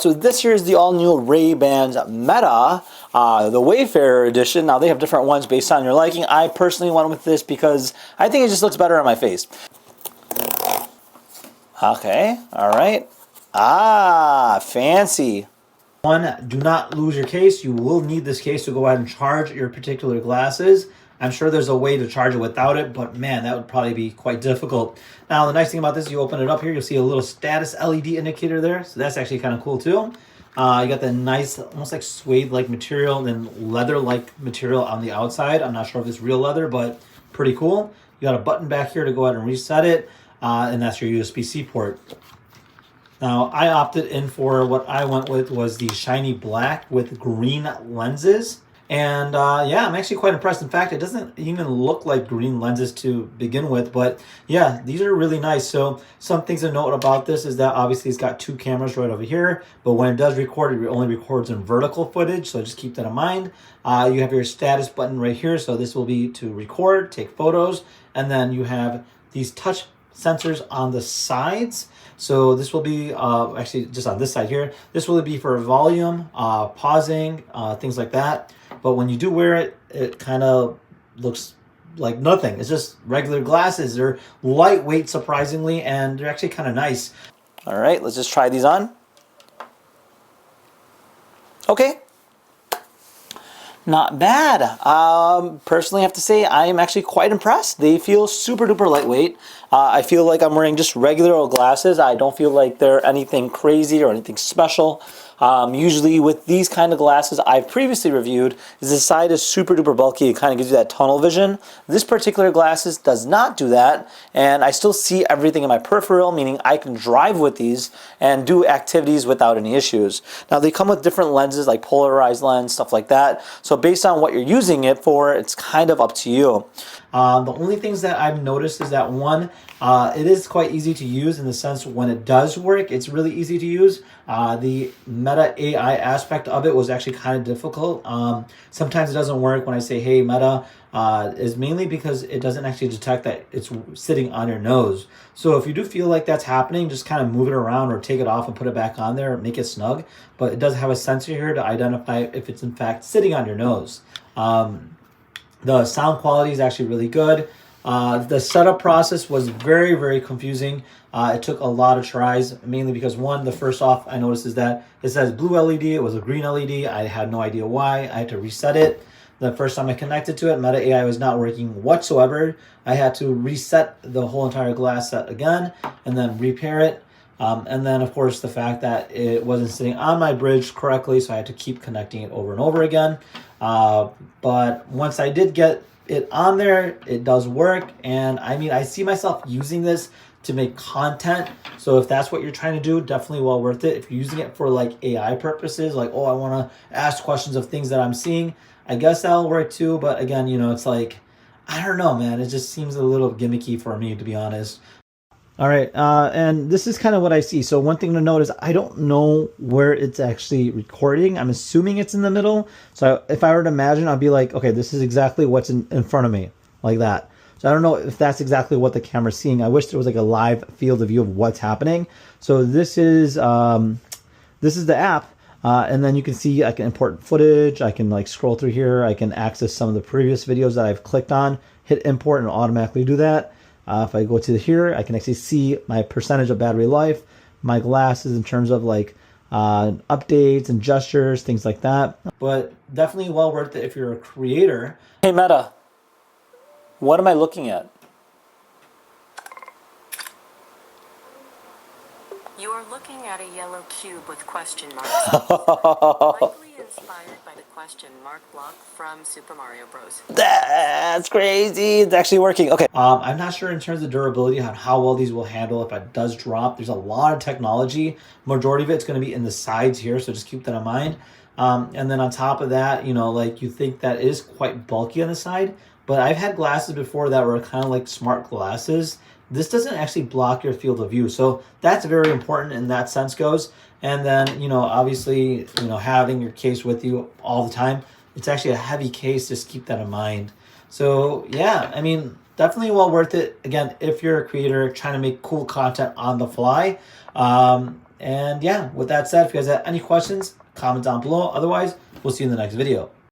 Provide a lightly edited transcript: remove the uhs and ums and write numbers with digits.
So this here is the all-new Ray-Ban's Meta, the Wayfarer edition. Now they have different ones based on your liking. I personally went with this because I think it just looks better on my face. Okay, all right. Ah, fancy. One, do not lose your case. You will need this case to go ahead and charge your particular glasses. I'm sure there's a way to charge it without it, but man, that would probably be quite difficult. Now, the nice thing about this, you open it up here, you'll see a little status LED indicator there. So that's actually kind of cool too. You got the nice, almost like suede-like material, then leather-like material on the outside. I'm not sure if it's real leather, but pretty cool. You got a button back here to go ahead and reset it, and that's your USB-C port. Now, I opted in for what I went with was the shiny black with green lenses. And yeah, I'm actually quite impressed. In fact, it doesn't even look like green lenses to begin with, but yeah, these are really nice. So some things to note about this is that obviously it's got two cameras right over here, but when it does record, it only records in vertical footage. So just keep that in mind. You have your status button right here. So this will be to record, take photos, and then you have these touch sensors on the sides. So this will be actually just on this side here. This will be for volume, pausing, things like that. But when you do wear it, it kind of looks like nothing. It's just regular glasses. They're lightweight, surprisingly, and they're actually kind of nice. All right, let's just try these on. Okay. Not bad. Personally, I have to say I am actually quite impressed. They feel super duper lightweight. I feel like I'm wearing just regular old glasses. I don't feel like they're anything crazy or anything special. Usually with these kind of glasses I've previously reviewed, is the side is super duper bulky. It kind of gives you that tunnel vision. This particular glasses does not do that, and I still see everything in my peripheral, meaning I can drive with these and do activities without any issues. Now they come with different lenses like polarized lens, stuff like that. So based on what you're using it for, it's kind of up to you. The only things that I've noticed is that one, it is quite easy to use in the sense when it does work, it's really easy to use. The Meta AI aspect of it was actually kind of difficult. Sometimes it doesn't work when I say, hey, Meta, is mainly because it doesn't actually detect that it's sitting on your nose. So if you do feel like that's happening, just kind of move it around or take it off and put it back on there, make it snug. But it does have a sensor here to identify if it's in fact sitting on your nose. The sound quality is actually really good. The setup process was very, very confusing. It took a lot of tries, mainly because one, the first off I noticed is that it says blue LED, it was a green LED. I had no idea why. I had to reset it. The first time I connected to it, Meta AI was not working whatsoever. I had to reset the whole entire glass set again and then repair it. And then, of course, the fact that it wasn't sitting on my bridge correctly, so I had to keep connecting it over and over again. But once I did get it on there, it does work. And I mean, I see myself using this to make content. So if that's what you're trying to do, definitely well worth it. If you're using it for like AI purposes, like, oh, I want to ask questions of things that I'm seeing, I guess that'll work too. But again, you know, it's like, I don't know, man. It just seems a little gimmicky for me, to be honest. All right, and this is kind of what I see. So one thing to note is I don't know where it's actually recording. I'm assuming it's in the middle. So if I were to imagine, I'd be like, okay, this is exactly what's in front of me, like that. So I don't know if that's exactly what the camera's seeing. I wish there was like a live field of view of what's happening. So this is the app, and then you can see I can import footage. I can like scroll through here. I can access some of the previous videos that I've clicked on, hit import, and automatically do that. If I go to here, I can actually see my percentage of battery life, my glasses in terms of like updates and gestures, things like that. But definitely well worth it if you're a creator. Hey Meta, what am I looking at? You are looking at a yellow cube with question marks. Likely inspired by the question mark block from Super Mario Bros. That's crazy. It's actually working. Okay. I'm not sure in terms of durability on how well these will handle if it does drop. There's a lot of technology. Majority of it's going to be in the sides here, so just keep that in mind. And then on top of that, you know, like you think that is quite bulky on the side, but I've had glasses before that were kind of like smart glasses. This doesn't actually block your field of view. So that's very important in that sense goes. And then, you know, obviously, you know, having your case with you all the time, it's actually a heavy case. Just keep that in mind. So yeah, I mean, definitely well worth it. Again, if you're a creator trying to make cool content on the fly, And yeah, with that said, if you guys have any questions, comment down below. Otherwise, we'll see you in the next video.